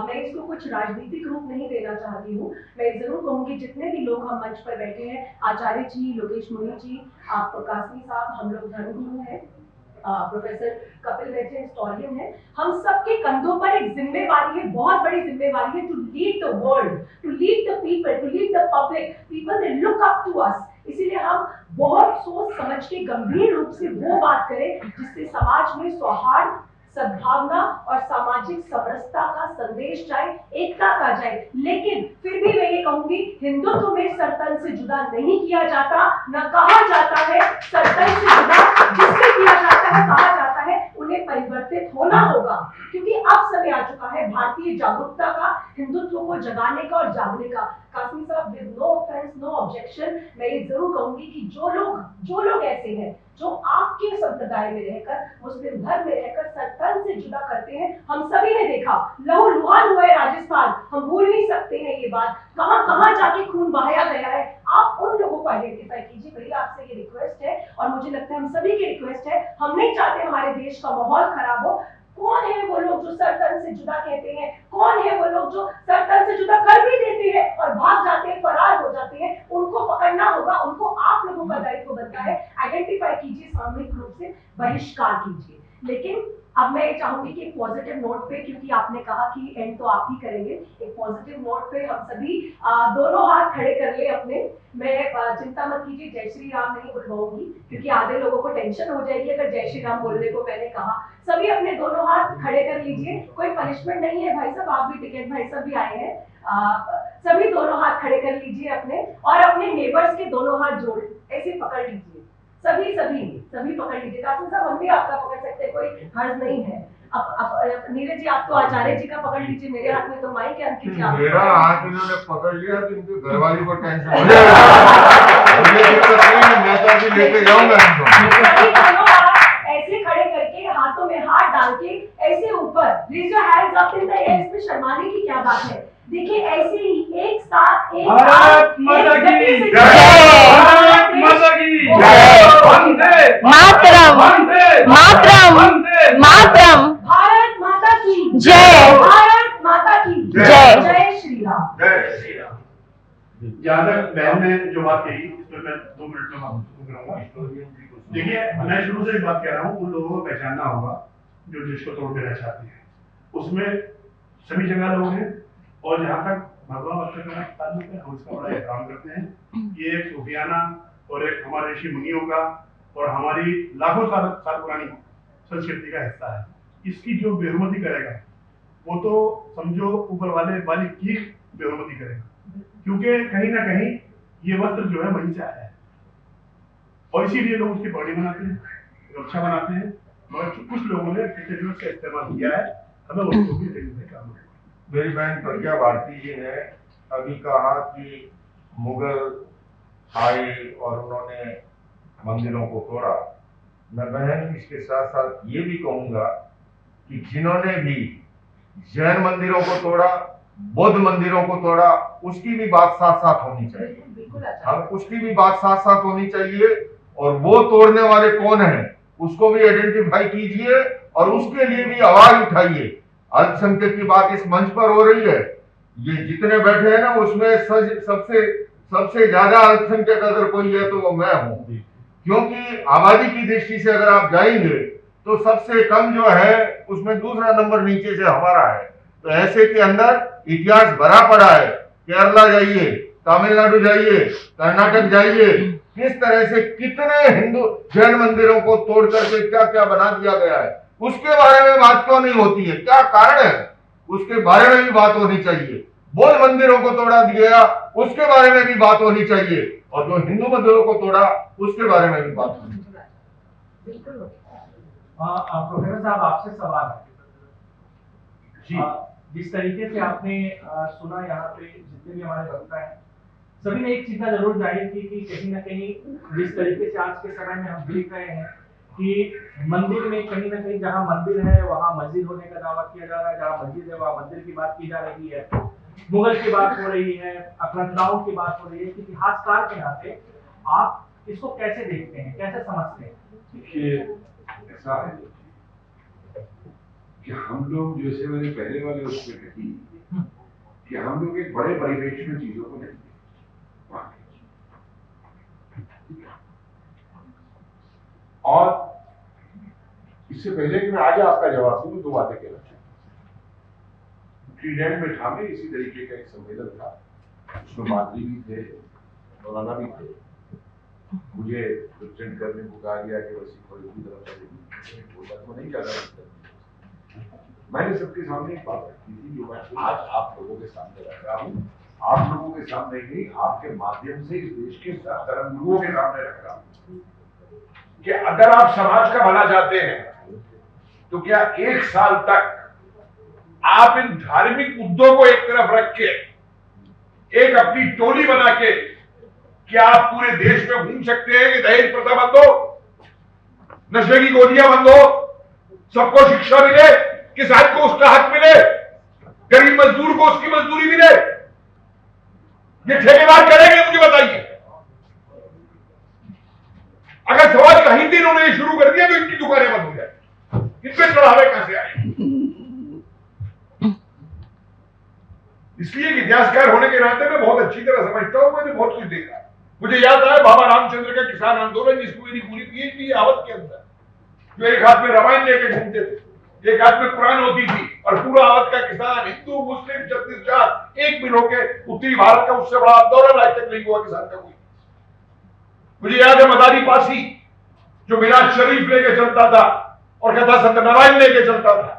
मैं इसको कुछ राजनीतिक रूप नहीं देना चाहती हूँ। मैं जरूर कहूंगी जितने भी लोग हम मंच पर बैठे हैं, आचार्य जी, लोकेश मुनि जी, आप कासमी साहब, हम लोग धर्मगुरु हैं, प्रोफेसर कपिल बैठे हिस्टोरियन है, हम सबके कंधों पर एक जिम्मेवारी है, बहुत बड़ी जिम्मेवारी है, to lead the world, to lead the people, to lead the public, people they look up to us. इसीलिए हम बहुत सोच समझ के गंभीर रूप से वो बात करें जिससे समाज में सौहार्द, सद्भावना और सामाजिक समरसता का संदेश जाए, एकता का जाए। लेकिन फिर भी मैं ये कहूंगी, हिंदुत्व में सरतन से जुदा नहीं किया जाता, न कहा जाता है। सरतन से जुदा जिससे किया जाता है, कहा जाता है, उन्हें परिवर्तित होना होगा, क्योंकि अब समय आ चुका है भारतीय जागरूकता का, हिंदुत्व को जगाने का और जागने का। कासमी साहब, with no offence, no objection, मैं ये जरूर कहूंगी कि जो लोग ऐसे हैं जो आपके संप्रदाय में रहकर, मुस्लिम धर्म में रहकर सरतन से जुदा करते हैं, हम सभी ने देखा लहू लुहान हुआ है राजस्थान, हम भूल नहीं सकते हैं ये बात, कहां कहां जाके खून बहाया गया है। आप उन लोगों को आइडेंटिफाई कीजिए, मेरी आपसे ये रिक्वेस्ट है, और मुझे लगता है हम सभी की रिक्वेस्ट है। हम नहीं चाहते हमारे देश का माहौल खराब हो। कौन है वो लोग जो सरतन से जुदा कहते हैं? कौन है वो लोग जो सरतन से जुदा कर भी देते हैं और भाग जाते हैं, फरार हो जाते हैं? उनको पकड़ना होगा, उनको आप लोगों का दायित्व बनता है। आइडेंटिफाई कीजिए, सामूहिक रूप से बहिष्कार कीजिए। लेकिन अब मैं चाहूंगी कि एक पॉजिटिव नोट पे, क्योंकि आपने कहा कि एंड तो आप ही करेंगे, एक पॉजिटिव नोट पे हम सभी दोनों हाथ खड़े कर ले अपने। मैं चिंता मत कीजिए, जय श्री राम नहीं बुलवाऊंगी, क्योंकि आधे लोगों को टेंशन हो जाएगी अगर जय श्री राम बोलने को मैंने कहा। सभी अपने दोनों हाथ खड़े कर लीजिए, कोई पनिशमेंट नहीं है भाई साहब, आप भी टिकट भाई साहब भी आए हैं। सभी दोनों हाथ खड़े कर लीजिए अपने, और अपने नेबर्स के दोनों हाथ जोड़ ऐसे पकड़ लीजिए, सभी सभी सभी पकड़ लीजिए। कासिम साहब, हम भी आपका पकड़ सकते हैं, कोई हर्ज नहीं है। अब नीरज जी, आप तो आचार्य जी का पकड़ लीजिए, मेरे हाथ में तो माइक है, अंकित जी आप मेरा हाथ इन्होंने पकड़ लिया तो इनकी घरवाली को टेंशन हो जाएगा। मुझे दिक्कत नहीं है, मैं तो अभी लेके जाऊंगा इनको। ऐसे खड़े करके, हाथों में हाथ डाल के ऐसे ऊपर, raise your hands up in the air. इसमें शर्माने की क्या बात है? देखिए ऐसे ही एक साथ, एक भारत माता की जय, भारत माता की जय, वंदे मातरम, मातरम, मातरम, भारत माता की जय, भारत माता की जय, जय श्री राम। जय श्री राम। जहाँ तक बहन ने जो बात कही, इस पर मैं 2 मिनट में बात करूंगा। देखिए, मैं शुरू से एक बात कह रहा हूँ, उन लोगों को पहचानना होगा जो देश को तोड़ देना चाहते हैं। उसमें सभी जगह लोग हैं, और जहाँ तक भगवा वस्त्र का ताल्लुक है, हम इसका बड़ा एहतराम करते हैं। ये एक सूफियाना और एक हमारे ऋषि मुनियों का और हमारी लाखों साल पुरानी संस्कृति का हिस्सा है। इसकी जो बेहुरमती करेगा, वो तो समझो ऊपर वाले मालिक की बेहुरमती करेगा, क्योंकि कहीं ना कहीं ये वस्त्र जो है वहीं से आया है, और इसीलिए लोग उसकी बॉडी बनाते हैं, रक्षा बनाते हैं। मगर कुछ लोगों ने पिछले दिनों से इस्तेमाल किया है, हमें उसको भी देखने का काम है। मेरी बहन प्रज्ञा भारती जी ने अभी कहा कि मुगल आए और उन्होंने मंदिरों को तोड़ा। मैं बहन इसके साथ साथ ये भी कहूंगा कि जिन्होंने भी जैन मंदिरों को तोड़ा, बौद्ध मंदिरों को तोड़ा, उसकी भी बात साथ साथ होनी चाहिए। हम उसकी भी बात साथ साथ होनी चाहिए, और वो तोड़ने वाले कौन हैं उसको भी आइडेंटिफाई कीजिए और उसके लिए भी आवाज उठाइए। अल्पसंख्यक की बात इस मंच पर हो रही है, ये जितने बैठे हैं ना, उसमें सबसे ज्यादा अल्पसंख्यक अगर कोई है तो वो मैं हूँ, क्योंकि आबादी की दृष्टि से अगर आप जाएंगे तो सबसे कम जो है उसमें दूसरा नंबर नीचे से हमारा है। तो ऐसे के अंदर इतिहास भरा पड़ा है। केरला जाइए, तमिलनाडु जाइए, कर्नाटक जाइए, किस तरह से कितने हिंदू जैन मंदिरों को तोड़ करके क्या क्या बना दिया गया है, उसके बारे में बात क्यों नहीं होती है? क्या कारण है? उसके बारे में भी बात होनी चाहिए। बौद्ध मंदिरों को तोड़ा गया, उसके बारे में भी बात होनी चाहिए, और जो हिंदू मंदिरों को तोड़ा उसके बारे में भी बात होनी चाहिए। बिल्कुल। प्रोफेसर साहब, आपसे सवाल है जी। जिस तरीके से आपने सुना, यहाँ पे जितने भी हमारे वक्ता हैं, सभी ने एक चीज का जरूर जाहिर की कि कहीं ना कहीं जिस तरीके से आज के समय में हम देख रहे हैं कि मंदिर में कहीं ना कहीं जहाँ मंदिर है वहाँ मस्जिद होने का दावा किया जा रहा है, जहाँ मस्जिद है वहाँ मंदिर की बात की जा रही है, मुगल की बात हो रही है, आक्रांताओं की बात हो रही है। इतिहासकार के नाते आप इसको कैसे देखते हैं, कैसे समझते हैं? देखिए, ऐसा है कि हम लोग, जैसे मैंने पहले वाले उसमें कही कि हम लोग एक बड़े परिवेश में चीजों को नहीं और इससे पहले कि मैं आगे आपका जवाब दूं, दो बातें कहना चाहता हूं। ट्रीडेंट में था में इसी तरीके का एक सम्मेलन था, उसमें पादरी भी थे, मौलाना भी थे। मुझे प्रेजेंट करने को कहा गया कि वैसी कॉलेज की तरफ से बोला तो नहीं कर रहा। मैंने सबके सामने एक बात रखी थी जो मैं आज आप लोगों के सामने रख रहा हूँ। आप लोगों के सामने नहीं, आपके माध्यम से इस देश के धर्मगुरुओं के सामने रख रहा हूँ कि अगर आप समाज का भला चाहते हैं तो क्या एक साल तक आप इन धार्मिक मुद्दों को एक तरफ रख के एक अपनी टोली बना के क्या आप पूरे देश में घूम सकते हैं कि दहेज प्रथा बंद हो, नशे की गोलियां बंद हो, सबको शिक्षा मिले, किसान को उसका हक मिले, गरीब मजदूर को उसकी मजदूरी मिले? ये ठेकेदार करेंगे? मुझे बताइए। अगर समाज का ही दिन उन्होंने शुरू कर दिया तो इनकी दुकानें बंद हो जाए, इन पे चढ़ावे कैसे आए? इसलिए इतिहासकार होने के नाते मैं बहुत अच्छी तरह समझता हूं, मैंने बहुत कुछ देखा। मुझे याद आया बाबा रामचंद्र का किसान आंदोलन, जिसको मेरी पूरी पीएचडी आवत के अंदर, जो एक हाथ में रामायण लेके घूमते थे, एक हाथ में कुरान होती थी, और पूरा आवत का किसान, हिंदू मुस्लिम छत्तीसगढ़ एक मिल होके उत्तरी भारत का उससे बड़ा आंदोलन आज तक नहीं हुआ किसान का कोई। मुझे याद है मदारी पासी जो मिलाद शरीफ लेके चलता था और कथा सत्यनारायण लेके चलता था।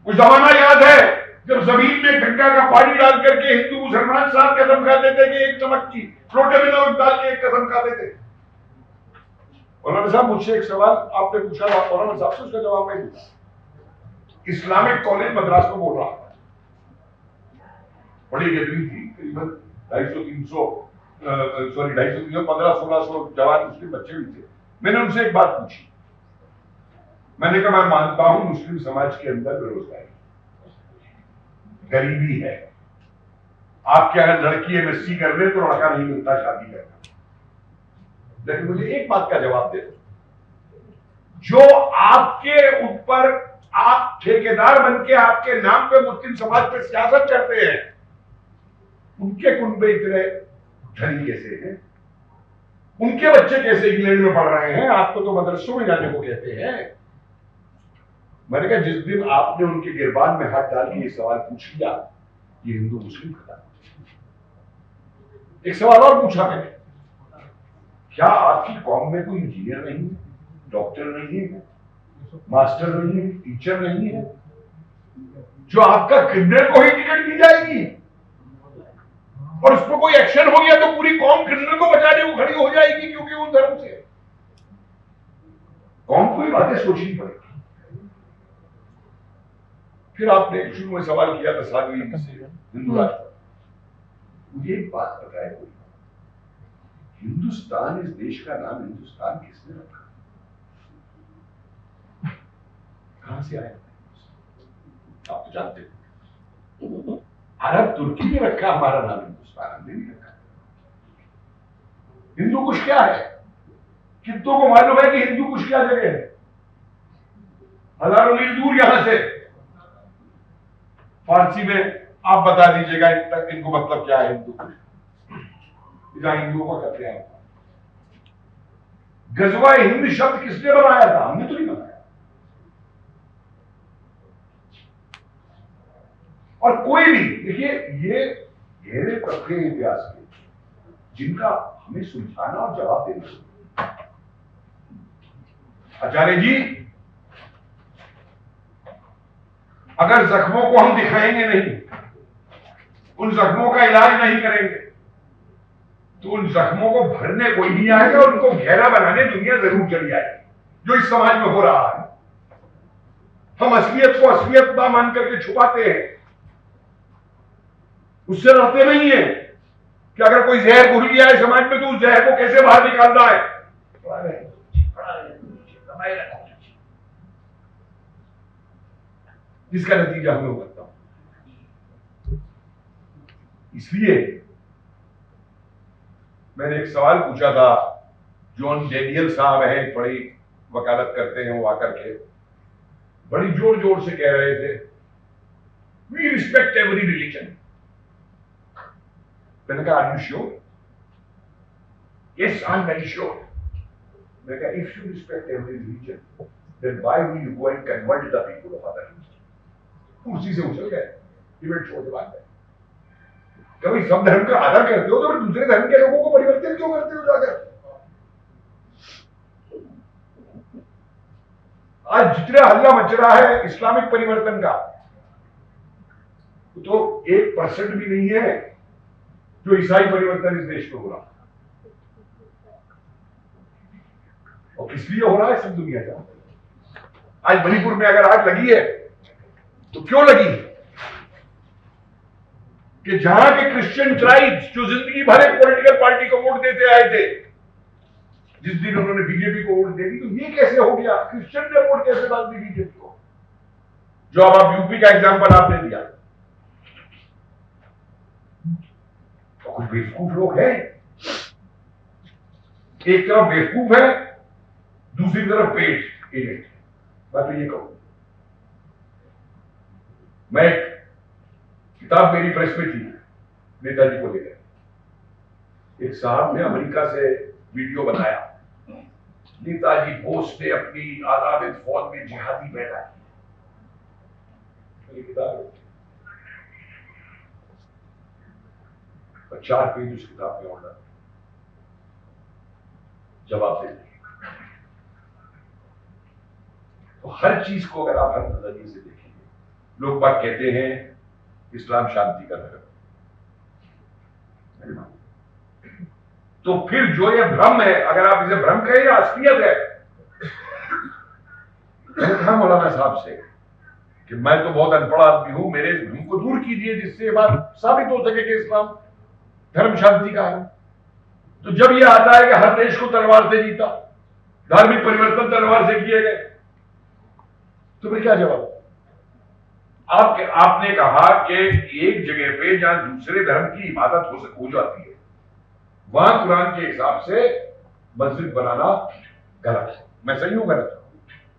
कुछ जमाना याद है जब जमीन में गंगा का पानी डाल करके हिंदू मुसलमान साथ कसम खाते थे कि एक नमक की लोटे में नमक डाल के एक कसम खाते थे। मौलाना साहब, मुझसे एक सवाल आपने पूछा, मौलाना साहब से उसका जवाब मैं दूंगा। इस्लामिक कॉलेज मद्रास में बोल रहा था, बड़ी गैदरिंग थी, करीबन 1500-1600 जवान मुस्लिम बच्चे भी थे। मैंने उनसे एक बात पूछी, मैंने कहा मैं मानता हूं मुस्लिम समाज के अंदर बेरोजगारी, गरीबी है, आपके अगर लड़की एमएससी कर ले तो लड़का नहीं मिलता शादी करना, लेकिन मुझे एक बात का जवाब दे दो, जो आपके ऊपर आप ठेकेदार बन के आपके नाम पे मुस्लिम समाज पे सियासत करते हैं, उनके कुनबे इतने धनी कैसे हैं? उनके बच्चे कैसे इंग्लैंड में पढ़ रहे हैं? आपको तो मदरसों में जाने को कहते हैं। मैंने कहा जिस दिन आपने उनके गिरबान में हाथ डाल के ये सवाल पूछ लिया, ये हिंदू मुस्लिम खत्म। एक सवाल और पूछा मैंने, क्या आपकी कौम में कोई इंजीनियर नहीं है, डॉक्टर नहीं है, मास्टर नहीं है, टीचर नहीं है, जो आपका क्रिमिनल को ही टिकट दी जाएगी और उस पर कोई एक्शन हो गया तो पूरी कौम क्रिमिनल को बचाने को खड़ी हो जाएगी क्योंकि वो धर्म से? कौम को ये बातें सोचनी पड़ेगी। फिर आपने शुरू में सवाल किया था साध्वी से हिंदू राष्ट्र। मुझे एक बात बताए, कोई हिंदुस्तान, इस देश का नाम हिंदुस्तान किसने रखा? कहां से आया? आप तो जानते हो, अरब तुर्की ने रखा हमारा नाम हिंदुस्तान, हमने नहीं रखा। हिंदू कुश क्या है? कितनों को मालूम है कि हिंदू कुश क्या जगह है? हजारों मील दूर यहां से। फारसी में आप बता दीजिएगा इनको मतलब क्या है हिंदू कुश? हिंदुओं का कहते हैं। गजवा हिंद शब्द किसने बनाया था? हमने तो नहीं बनाया। और कोई भी देखिए, ये गहरे तबके इतिहास के जिनका हमें सुलझाना और जवाब देना। आचार्य जी, अगर जख्मों को हम दिखाएंगे नहीं, उन जख्मों का इलाज नहीं करेंगे, तो उन जख्मों को भरने कोई नहीं आएगा, उनको गहरा बनाने दुनिया जरूर चली आएगी, जो इस समाज में हो रहा है। हम असलियत को असलियत ना मान करके छुपाते हैं, उससे डरते नहीं है कि अगर कोई जहर घुल गया है समाज में तो उस जहर को कैसे बाहर निकालना है। इसका नतीजा हमें भुगतना हूं। इसलिए मैंने एक सवाल पूछा था, जॉन डेनियल साहब हैं, बड़ी वकालत करते हैं, वो आकर के बड़ी जोर जोर से कह रहे थे, वी रिस्पेक्ट एवरी रिलीजन। मैंने कहा, are you sure? Yes, I am very sure. मैंने कहा, if you respect every religion, then why will you go and convert the people of other religion? कुर्सी से उछल गए, डिबेट छोड़ के भाग गए। कभी सब धर्म का आदर करते हो तो फिर दूसरे धर्म के लोगों को परिवर्तन क्यों करते हो जाकर? आज जितना हल्ला मच रहा है इस्लामिक परिवर्तन का, तो 1% भी नहीं है जो ईसाई परिवर्तन इस देश में हो रहा। और किस लिए हो रहा है सब दुनिया का। आज मणिपुर में अगर आग लगी है तो क्यों लगी? कि जहां के क्रिश्चियन ट्राइब्स जो जिंदगी भर एक पॉलिटिकल पार्टी को वोट देते आए थे, जिस दिन उन्होंने बीजेपी को वोट दे दी, तो ये कैसे हो गया? क्रिश्चियन ने वोट कैसे डाल दी बीजेपी को? जो अब आप यूपी का एग्जांपल आपने दिया, तो कुछ बेवकूफ लोग हैं, एक तरफ बेवकूफ है, दूसरी तरफ पेट एजेंट। मैं तो ये कहूं, मैं एक किताब मेरी प्रेस में थी नेताजी को लेकर, एक साहब ने अमेरिका से वीडियो बनाया, नेताजी बोस ने अपनी आजाद हिंद फौज में जिहादी पैदा की। किताब और 4 पेज उस किताब में ऑर्डर जवाब दे। तो हर चीज को अगर आप हर नजरिए से देखेंगे, लोग बात कहते हैं इस्लाम शांति का धर्म, तो फिर जो ये भ्रम है, अगर आप इसे भ्रम कहें या असलियत है, मैंने कहा मौलाना साहब से कि मैं तो बहुत अनपढ़ आदमी हूं, मेरे इस भ्रम को दूर कीजिए जिससे ये बात साबित हो सके कि इस्लाम धर्म शांति का है। तो जब ये आता है कि हर देश को तलवार से जीता, धार्मिक परिवर्तन तलवार से किए गए, तो फिर क्या जवाब? आपने कहा कि एक जगह पे जहां दूसरे धर्म की इबादत हो जाती है, वहां कुरान के हिसाब से मस्जिद बनाना गलत है। मैं सही हूं गलत?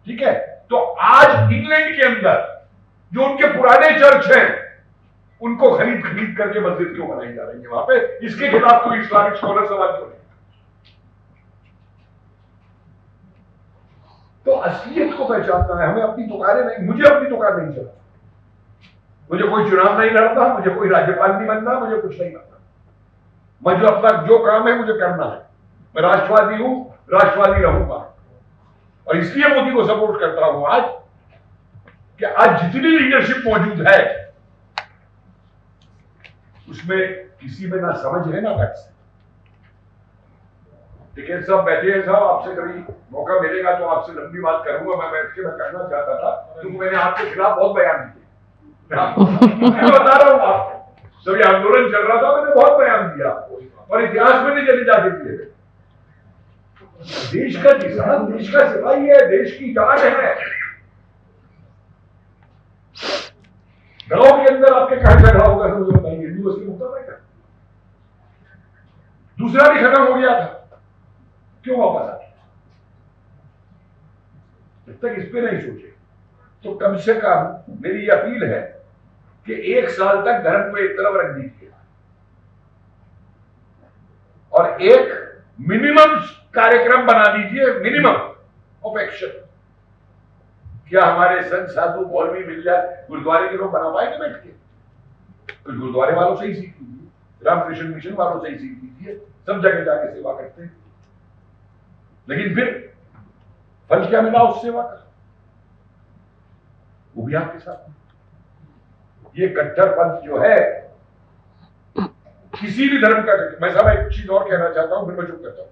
ठीक है। तो आज इंग्लैंड के अंदर जो उनके पुराने चर्च हैं, उनको खरीद करके मस्जिद क्यों बनाई जा रही है वहां पे? इसके खिलाफ कोई इस्लामिक स्कॉलर सवाल क्यों नहीं? तो असलियत को पहचानना है हमें, अपनी दुकानें नहीं। मुझे अपनी दुकान नहीं चलती, मुझे कोई चुनाव नहीं लड़ता, मुझे कोई राज्यपाल नहीं बनना, मुझे कुछ नहीं बनना। मैं जो अपना जो काम है मुझे करना है। मैं राष्ट्रवादी हूं, राष्ट्रवादी रहूंगा, और इसलिए मोदी को सपोर्ट करता हूं आज, कि आज जितनी लीडरशिप मौजूद है उसमें किसी में ना समझ है ना गट्स। देखिए सब बैठे हैं साहब, आपसे कभी मौका मिलेगा तो आपसे लंबी बात करूंगा। मैं बैठ के मैं करना चाहता था, क्योंकि मैंने आपके खिलाफ बहुत बयान दिए। मैं बता रहा हूं आपको, जब ये आंदोलन चल रहा था मैंने बहुत बयान दिया, और इतिहास में नहीं चले जाके दिए। देश का किसान देश का सिपाही है, देश की जान है। गांव के अंदर आपके कहां झगड़ा होगा तो मुझे बताइए, यूनिवर्सिटी मुद्दा है। दूसरा भी खत्म हो गया था, क्यों वापस आ? जब तक इस पे नहीं सोचे तो कम से कम मेरी अपील है कि 1 साल तक धर्म को एक तरफ रख दीजिए, और एक मिनिमम कार्यक्रम बना दीजिए, मिनिमम ऑफ एक्शन। क्या हमारे संत साधु मौलवी मिल जाए, गुरुद्वारे के लोग बना पाएंगे बैठ के? कुछ गुरुद्वारे वालों से ही सीख लीजिए, रामकृष्ण मिशन वालों से ही सीख लीजिए, सब जगह जाके सेवा करते हैं। लेकिन फिर फल क्या मिला उस सेवा का? वो भी आपके साथ। ये कट्टरपंथ जो है किसी भी धर्म का, मैं साहब एक चीज और कहना चाहता हूं, फिर मैं चुप करता हूं।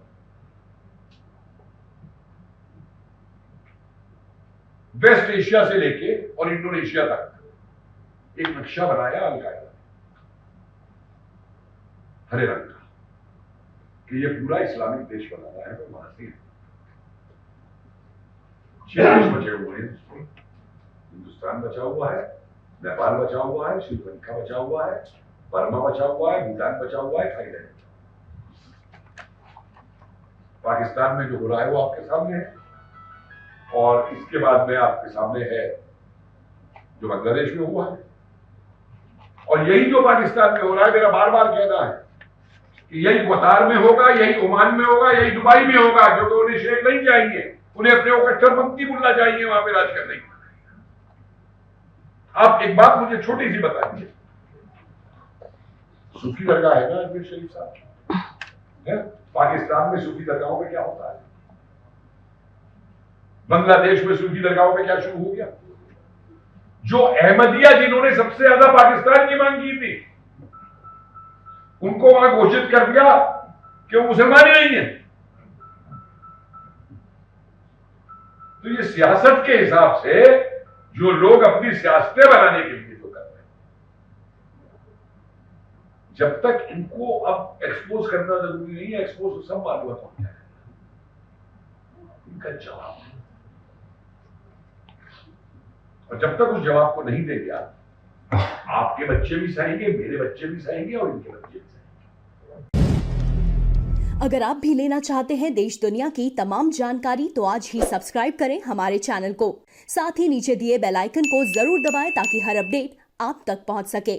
वेस्ट एशिया से लेके और इंडोनेशिया तक एक नक्शा बनाया अलकायदा हरे रंग का कि ये पूरा इस्लामिक देश बनाना है। तो वहां से 6 देश बचे हुए हैं। हिंदुस्तान बचा हुआ है, नेपाल बचा हुआ है, श्रीलंका बचा हुआ है, बर्मा बचा हुआ है, भूटान बचा हुआ है, थाईलैंड। पाकिस्तान में जो हो रहा है वो आपके सामने है, और इसके बाद में आपके सामने है जो बांग्लादेश में हुआ है। और यही जो पाकिस्तान में हो रहा है, मेरा बार बार कहना है कि यही कतार में होगा, यही ओमान में होगा, यही दुबई में होगा, क्योंकि उन्हें शेख नहीं चाहिए, उन्हें अपने वो कट्टरपंथी मुल्ला चाहिए वहां पे राज करने की। आप एक बात मुझे छोटी सी बताइए, सूफी दरगाह है ना अजमेर शरीफ साहब, है? पाकिस्तान में सूफी दरगाहों में क्या होता है? बांग्लादेश में सूफी दरगाहों में क्या शुरू हो गया? जो अहमदिया जिन्होंने सबसे ज्यादा पाकिस्तान की मांग की थी, उनको वहां घोषित कर दिया कि वो मुसलमान ही नहीं है। तो ये सियासत के हिसाब से जो लोग अपनी सियासतें बनाने के लिए जो कर रहे हैं, जब तक इनको अब एक्सपोज करना जरूरी नहीं है, एक्सपोज तो सब मालूम है इनका जवाब। और जब तक उस जवाब को नहीं देंगे आपके बच्चे भी सहेंगे, मेरे बच्चे भी सहेंगे, और इनके बच्चे भी सहेंगे। अगर आप भी लेना चाहते हैं देश दुनिया की तमाम जानकारी, तो आज ही सब्सक्राइब करें हमारे चैनल को। साथ ही नीचे दिए बेल आइकन को जरूर दबाएं ताकि हर अपडेट आप तक पहुंच सके।